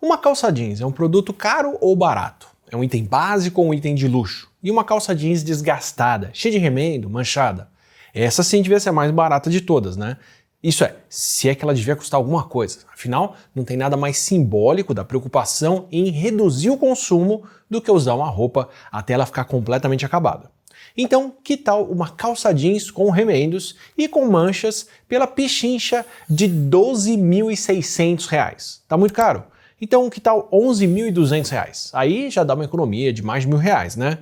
Uma calça jeans é um produto caro ou barato? É um item básico ou um item de luxo? E uma calça jeans desgastada, cheia de remendo, manchada? Essa sim devia ser a mais barata de todas, né? Isso é, se é que ela devia custar alguma coisa. Afinal, não tem nada mais simbólico da preocupação em reduzir o consumo do que usar uma roupa até ela ficar completamente acabada. Então, que tal uma calça jeans com remendos e com manchas pela pichincha de R$ 12.600? Tá muito caro? Então, que tal R$ 11.200? Aí já dá uma economia de mais de R$ 1.000, né?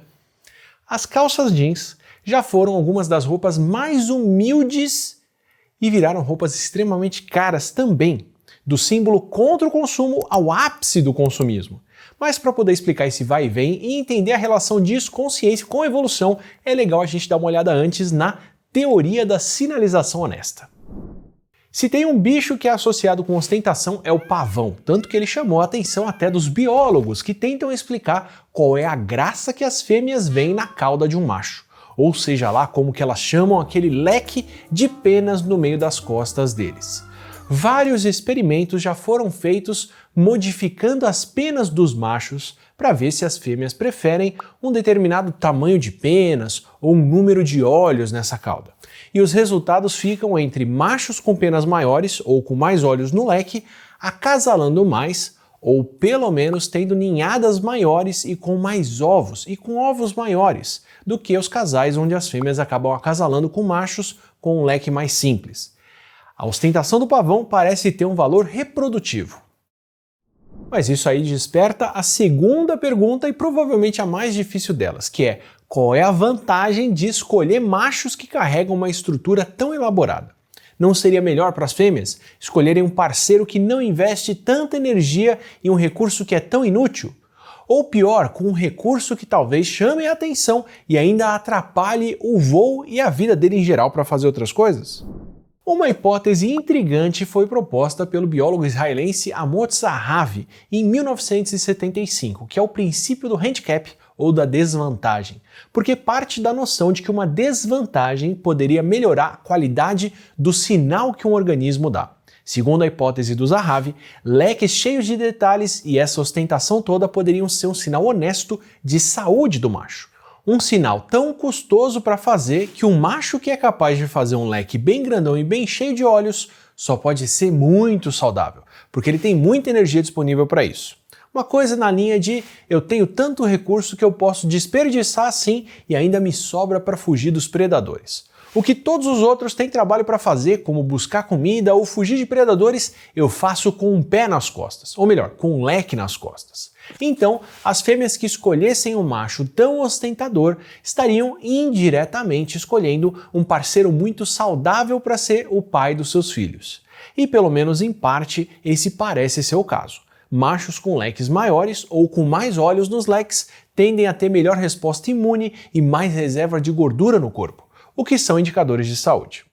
As calças jeans já foram algumas das roupas mais humildes e viraram roupas extremamente caras também, do símbolo contra o consumo ao ápice do consumismo. Mas para poder explicar esse vai e vem e entender a relação disso com ciência e com evolução, é legal a gente dar uma olhada antes na teoria da sinalização honesta. Se tem um bicho que é associado com ostentação é o pavão, tanto que ele chamou a atenção até dos biólogos que tentam explicar qual é a graça que as fêmeas veem na cauda de um macho. Ou seja lá como que elas chamam aquele leque de penas no meio das costas deles. Vários experimentos já foram feitos modificando as penas dos machos para ver se as fêmeas preferem um determinado tamanho de penas ou um número de olhos nessa cauda. E os resultados ficam entre machos com penas maiores ou com mais olhos no leque, acasalando mais, ou pelo menos tendo ninhadas maiores e com mais ovos, e com ovos maiores, do que os casais onde as fêmeas acabam acasalando com machos com um leque mais simples. A ostentação do pavão parece ter um valor reprodutivo. Mas isso aí desperta a segunda pergunta e provavelmente a mais difícil delas, que é: qual é a vantagem de escolher machos que carregam uma estrutura tão elaborada? Não seria melhor para as fêmeas escolherem um parceiro que não investe tanta energia em um recurso que é tão inútil? Ou pior, com um recurso que talvez chame a atenção e ainda atrapalhe o voo e a vida dele em geral para fazer outras coisas? Uma hipótese intrigante foi proposta pelo biólogo israelense Amos Zahavi em 1975, que é o princípio do handicap ou da desvantagem, porque parte da noção de que uma desvantagem poderia melhorar a qualidade do sinal que um organismo dá. Segundo a hipótese do Zahavi, leques cheios de detalhes e essa ostentação toda poderiam ser um sinal honesto de saúde do macho. Um sinal tão custoso para fazer que um macho que é capaz de fazer um leque bem grandão e bem cheio de olhos só pode ser muito saudável, porque ele tem muita energia disponível para isso. Uma coisa na linha de eu tenho tanto recurso que eu posso desperdiçar assim e ainda me sobra para fugir dos predadores. O que todos os outros têm trabalho para fazer, como buscar comida ou fugir de predadores, eu faço com um pé nas costas, ou melhor, com um leque nas costas. Então, as fêmeas que escolhessem um macho tão ostentador estariam indiretamente escolhendo um parceiro muito saudável para ser o pai dos seus filhos. E pelo menos em parte, esse parece ser o caso. Machos com leques maiores ou com mais olhos nos leques tendem a ter melhor resposta imune e mais reserva de gordura no corpo, o que são indicadores de saúde.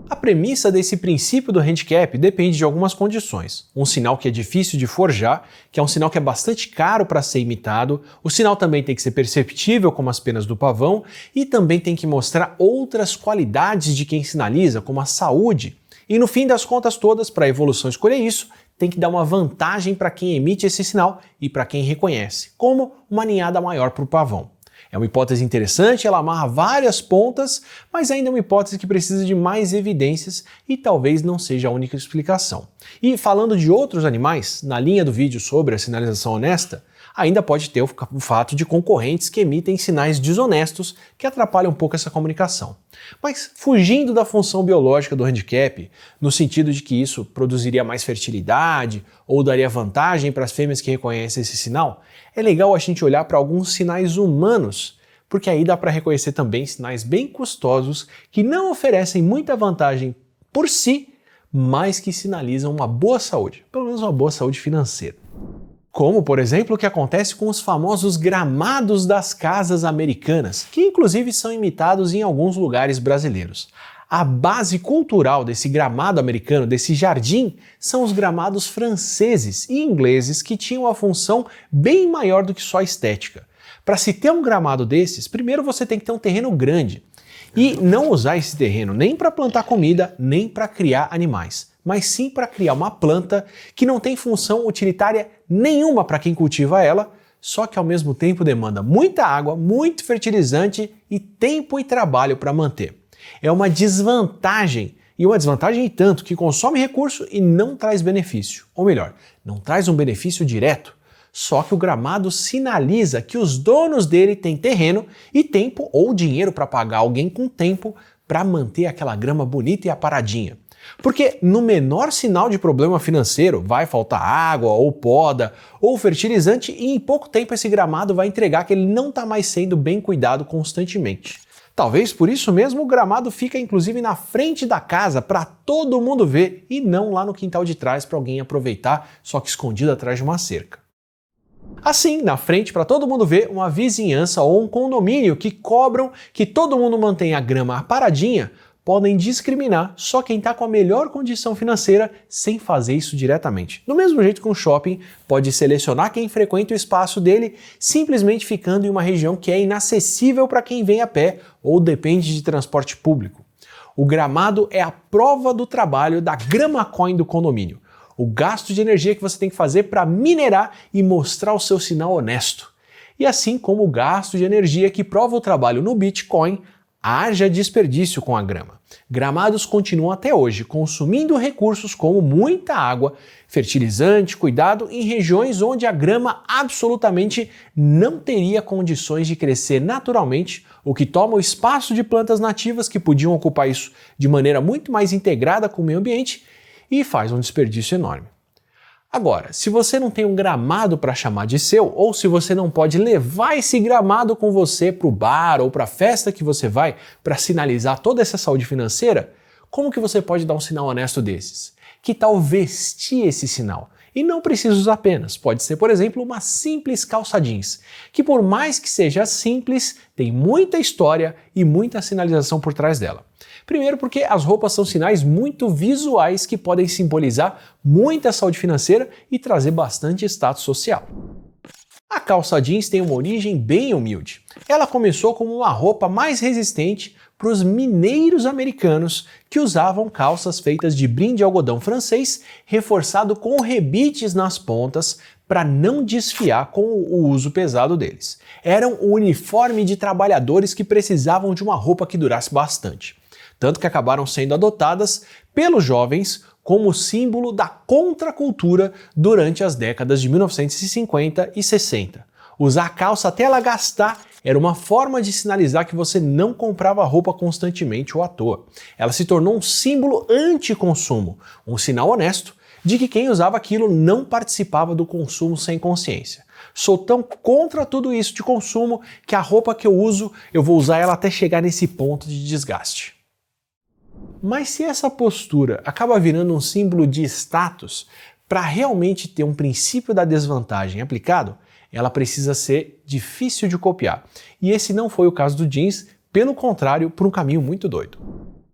A premissa desse princípio do handicap depende de algumas condições. Um sinal que é difícil de forjar, que é um sinal que é bastante caro para ser imitado, o sinal também tem que ser perceptível como as penas do pavão e também tem que mostrar outras qualidades de quem sinaliza, como a saúde. E no fim das contas todas, para a evolução escolher isso, tem que dar uma vantagem para quem emite esse sinal e para quem reconhece, como uma ninhada maior para o pavão. É uma hipótese interessante, ela amarra várias pontas, mas ainda é uma hipótese que precisa de mais evidências e talvez não seja a única explicação. E falando de outros animais, na linha do vídeo sobre a sinalização honesta, ainda pode ter o fato de concorrentes que emitem sinais desonestos que atrapalham um pouco essa comunicação. Mas fugindo da função biológica do handicap, no sentido de que isso produziria mais fertilidade ou daria vantagem para as fêmeas que reconhecem esse sinal, é legal a gente olhar para alguns sinais humanos, porque aí dá para reconhecer também sinais bem custosos que não oferecem muita vantagem por si, mas que sinalizam uma boa saúde, pelo menos uma boa saúde financeira. Como, por exemplo, o que acontece com os famosos gramados das casas americanas, que inclusive são imitados em alguns lugares brasileiros. A base cultural desse gramado americano, desse jardim, são os gramados franceses e ingleses que tinham uma função bem maior do que só estética. Para se ter um gramado desses, primeiro você tem que ter um terreno grande. E não usar esse terreno nem para plantar comida, nem para criar animais, mas sim para criar uma planta que não tem função utilitária nenhuma para quem cultiva ela, só que ao mesmo tempo demanda muita água, muito fertilizante e tempo e trabalho para manter. É uma desvantagem, e uma desvantagem tanto, que consome recurso e não traz benefício. Ou melhor, não traz um benefício direto. Só que o gramado sinaliza que os donos dele têm terreno e tempo ou dinheiro para pagar alguém com tempo para manter aquela grama bonita e aparadinha. Porque no menor sinal de problema financeiro, vai faltar água, ou poda, ou fertilizante, e em pouco tempo esse gramado vai entregar que ele não está mais sendo bem cuidado constantemente. Talvez por isso mesmo o gramado fica inclusive na frente da casa para todo mundo ver e não lá no quintal de trás para alguém aproveitar, só que escondido atrás de uma cerca. Assim, na frente para todo mundo ver, uma vizinhança ou um condomínio que cobram que todo mundo mantenha a grama paradinha, podem discriminar só quem está com a melhor condição financeira sem fazer isso diretamente. Do mesmo jeito que um shopping pode selecionar quem frequenta o espaço dele simplesmente ficando em uma região que é inacessível para quem vem a pé ou depende de transporte público. O gramado é a prova do trabalho da grama coin do condomínio. O gasto de energia que você tem que fazer para minerar e mostrar o seu sinal honesto. E assim como o gasto de energia que prova o trabalho no Bitcoin, haja desperdício com a grama. Gramados continuam até hoje consumindo recursos como muita água, fertilizante, cuidado em regiões onde a grama absolutamente não teria condições de crescer naturalmente, o que toma o espaço de plantas nativas que podiam ocupar isso de maneira muito mais integrada com o meio ambiente e faz um desperdício enorme. Agora, se você não tem um gramado para chamar de seu, ou se você não pode levar esse gramado com você para o bar ou para a festa que você vai para sinalizar toda essa saúde financeira, como que você pode dar um sinal honesto desses? Que tal vestir esse sinal? E não precisa usar apenas, pode ser, por exemplo, uma simples calça jeans, que por mais que seja simples, tem muita história e muita sinalização por trás dela. Primeiro porque as roupas são sinais muito visuais que podem simbolizar muita saúde financeira e trazer bastante status social. A calça jeans tem uma origem bem humilde. Ela começou como uma roupa mais resistente para os mineiros americanos que usavam calças feitas de brim de algodão francês reforçado com rebites nas pontas para não desfiar com o uso pesado deles. Eram o uniforme de trabalhadores que precisavam de uma roupa que durasse bastante. Tanto que acabaram sendo adotadas pelos jovens como símbolo da contracultura durante as décadas de 1950 e 60. Usar a calça até ela gastar era uma forma de sinalizar que você não comprava roupa constantemente ou à toa. Ela se tornou um símbolo anti-consumo, um sinal honesto de que quem usava aquilo não participava do consumo sem consciência. Sou tão contra tudo isso de consumo que a roupa que eu uso, eu vou usar ela até chegar nesse ponto de desgaste. Mas se essa postura acaba virando um símbolo de status, para realmente ter um princípio da desvantagem aplicado, ela precisa ser difícil de copiar. E esse não foi o caso do jeans, pelo contrário, por um caminho muito doido.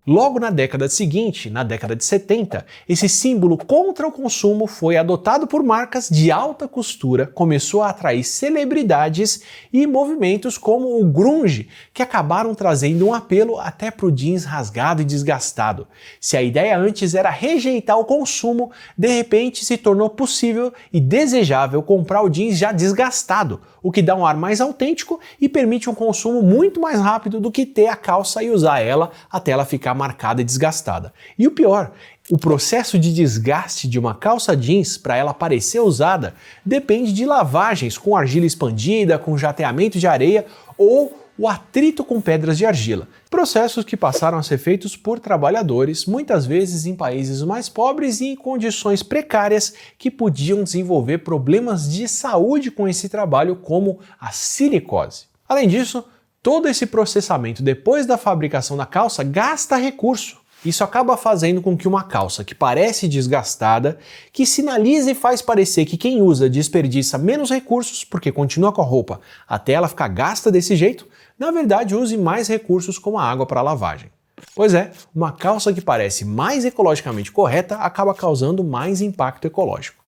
Logo na década seguinte, na década de 70, esse símbolo contra o consumo foi adotado por marcas de alta costura, começou a atrair celebridades e movimentos como o grunge, que acabaram trazendo um apelo até para o jeans rasgado e desgastado. Se a ideia antes era rejeitar o consumo, de repente se tornou possível e desejável comprar o jeans já desgastado, o que dá um ar mais autêntico e permite um consumo muito mais rápido do que ter a calça e usar ela até ela ficar marcada e desgastada. E o pior, o processo de desgaste de uma calça jeans para ela parecer usada depende de lavagens com argila expandida, com jateamento de areia ou o atrito com pedras de argila. Processos que passaram a ser feitos por trabalhadores, muitas vezes em países mais pobres e em condições precárias que podiam desenvolver problemas de saúde com esse trabalho, como a silicose. Além disso, todo esse processamento depois da fabricação da calça gasta recurso. Isso acaba fazendo com que uma calça que parece desgastada, que sinaliza e faz parecer que quem usa desperdiça menos recursos porque continua com a roupa até ela ficar gasta desse jeito, na verdade use mais recursos como a água para lavagem. Pois é, uma calça que parece mais ecologicamente correta acaba causando mais impacto ecológico.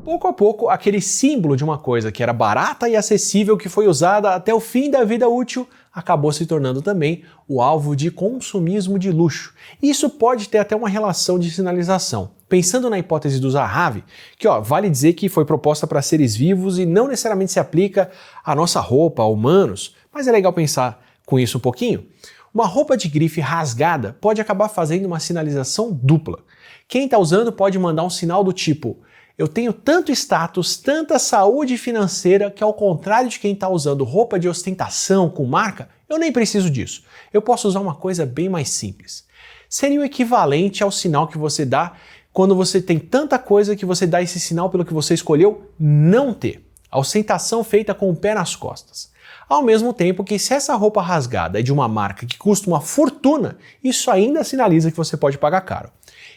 Pouco a pouco, aquele símbolo de uma coisa que era barata e acessível, que foi usada até o fim da vida útil, acabou se tornando também o alvo de consumismo de luxo. Isso pode ter até uma relação de sinalização. Pensando na hipótese do Zahavi, que vale dizer que foi proposta para seres vivos e não necessariamente se aplica à nossa roupa, a humanos, mas é legal pensar com isso um pouquinho. Uma roupa de grife rasgada pode acabar fazendo uma sinalização dupla. Quem está usando pode mandar um sinal do tipo: eu tenho tanto status, tanta saúde financeira, que ao contrário de quem está usando roupa de ostentação com marca, eu nem preciso disso. Eu posso usar uma coisa bem mais simples. Seria o equivalente ao sinal que você dá quando você tem tanta coisa que você dá esse sinal pelo que você escolheu não ter. A ostentação feita com o pé nas costas. Ao mesmo tempo que, se essa roupa rasgada é de uma marca que custa uma fortuna, isso ainda sinaliza que você pode pagar caro.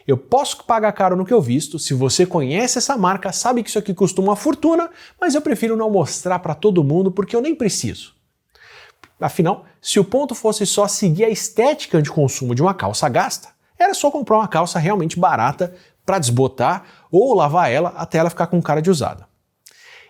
Eu posso pagar caro no que eu visto, se você conhece essa marca, sabe que isso aqui custa uma fortuna, mas eu prefiro não mostrar para todo mundo porque eu nem preciso. Afinal, se o ponto fosse só seguir a estética de consumo de uma calça gasta, era só comprar uma calça realmente barata para desbotar ou lavar ela até ela ficar com cara de usada.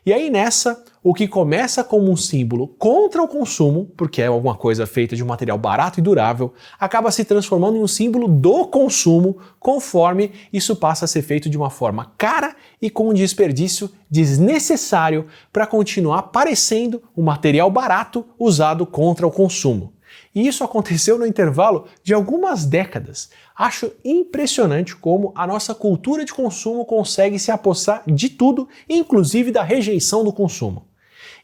E aí nessa, o que começa como um símbolo contra o consumo, porque é alguma coisa feita de um material barato e durável, acaba se transformando em um símbolo do consumo, conforme isso passa a ser feito de uma forma cara e com um desperdício desnecessário para continuar parecendo um material barato usado contra o consumo. E isso aconteceu no intervalo de algumas décadas. Acho impressionante como a nossa cultura de consumo consegue se apossar de tudo, inclusive da rejeição do consumo.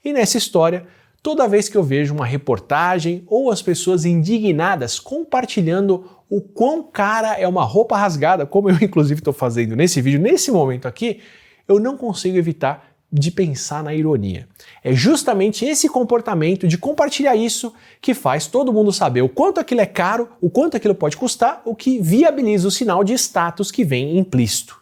E nessa história, toda vez que eu vejo uma reportagem ou as pessoas indignadas compartilhando o quão cara é uma roupa rasgada, como eu inclusive estou fazendo nesse vídeo, nesse momento aqui, eu não consigo evitar de pensar na ironia. É justamente esse comportamento de compartilhar isso que faz todo mundo saber o quanto aquilo é caro, o quanto aquilo pode custar, o que viabiliza o sinal de status que vem implícito.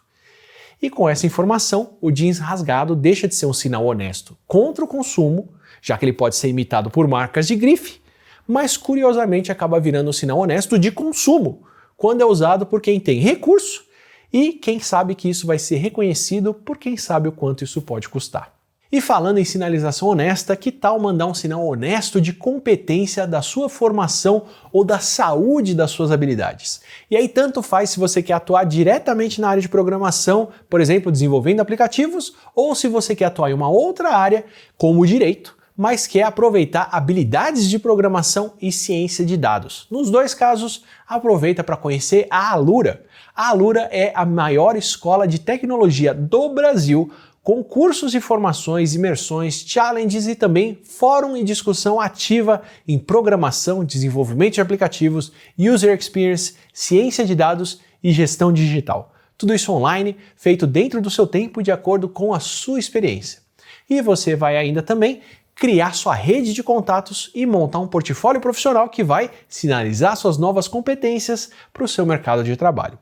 E com essa informação, o jeans rasgado deixa de ser um sinal honesto contra o consumo, já que ele pode ser imitado por marcas de grife, mas curiosamente acaba virando um sinal honesto de consumo, quando é usado por quem tem recurso e quem sabe que isso vai ser reconhecido por quem sabe o quanto isso pode custar. E falando em sinalização honesta, que tal mandar um sinal honesto de competência da sua formação ou da saúde das suas habilidades? E aí tanto faz se você quer atuar diretamente na área de programação, por exemplo, desenvolvendo aplicativos, ou se você quer atuar em uma outra área, como o direito, mas quer aproveitar habilidades de programação e ciência de dados. Nos dois casos, aproveita para conhecer a Alura. A Alura é a maior escola de tecnologia do Brasil, com cursos de formações, imersões, challenges e também fórum e discussão ativa em programação, desenvolvimento de aplicativos, user experience, ciência de dados e gestão digital. Tudo isso online, feito dentro do seu tempo e de acordo com a sua experiência. E você vai ainda também criar sua rede de contatos e montar um portfólio profissional que vai sinalizar suas novas competências para o seu mercado de trabalho.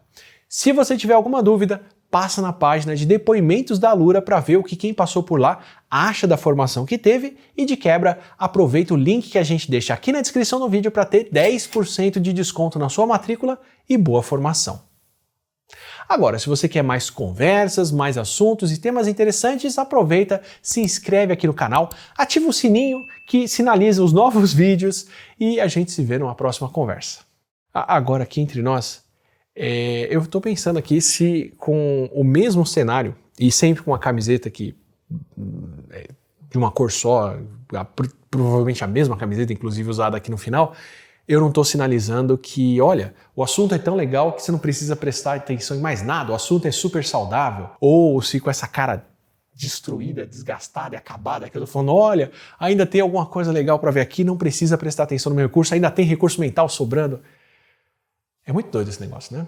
Se você tiver alguma dúvida, passa na página de depoimentos da Alura para ver o que quem passou por lá acha da formação que teve e de quebra, aproveita o link que a gente deixa aqui na descrição do vídeo para ter 10% de desconto na sua matrícula e boa formação. Agora, se você quer mais conversas, mais assuntos e temas interessantes, aproveita, se inscreve aqui no canal, ativa o sininho que sinaliza os novos vídeos e a gente se vê numa próxima conversa. Agora, aqui entre nós, eu estou pensando aqui se com o mesmo cenário e sempre com a camiseta aqui de uma cor só, provavelmente a mesma camiseta, inclusive usada aqui no final, eu não estou sinalizando que, olha, o assunto é tão legal que você não precisa prestar atenção em mais nada, o assunto é super saudável. Ou se com essa cara destruída, desgastada e acabada, que eu estou falando, olha, ainda tem alguma coisa legal para ver aqui, não precisa prestar atenção no meu recurso, ainda tem recurso mental sobrando. É muito doido esse negócio, né?